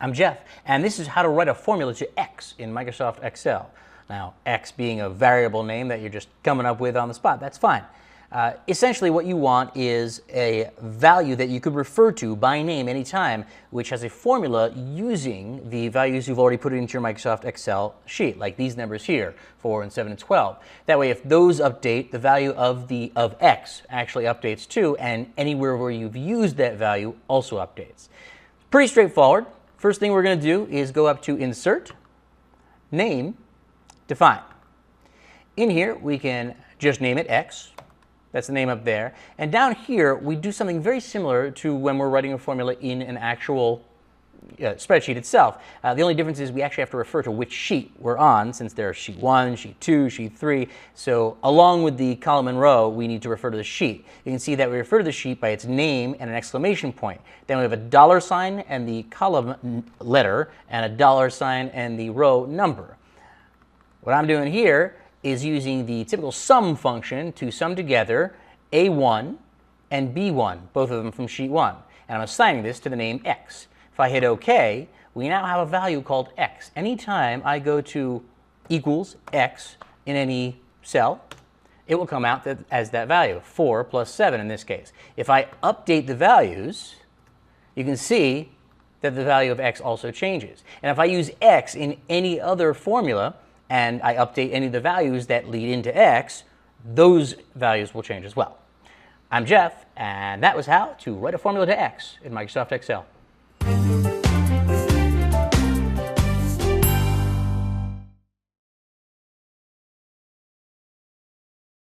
I'm Jeff, and this is how to write a formula to X in Microsoft Excel. Now, X being a variable name that you're just coming up with on the spot, that's fine. Essentially, what you want is a value that you could refer to by name anytime, which has a formula using the values you've already put into your Microsoft Excel sheet, like these numbers here, 4 and 7 and 12. That way, if those update, the value of X actually updates too, and anywhere where you've used that value also updates. Pretty straightforward. First thing we're going to do is go up to Insert, Name, Define. In here, we can just name it X. That's the name up there. And down here, we do something very similar to when we're writing a formula in an actual spreadsheet itself. The only difference is we actually have to refer to which sheet we're on, since there's sheet 1, sheet 2, sheet 3. So along with the column and row, we need to refer to the sheet. You can see that we refer to the sheet by its name and an exclamation point. Then we have a $sign and the column letter, and a $sign and the row number. What I'm doing here is using the typical sum function to sum together A1 and B1, both of them from sheet 1. And I'm assigning this to the name X. If I hit OK, we now have a value called X. Anytime I go to equals X in any cell, it will come out as that value, 4 plus 7 in this case. If I update the values, you can see that the value of X also changes. And if I use X in any other formula, and I update any of the values that lead into X, those values will change as well. I'm Jeff, and that was how to write a formula to X in Microsoft Excel.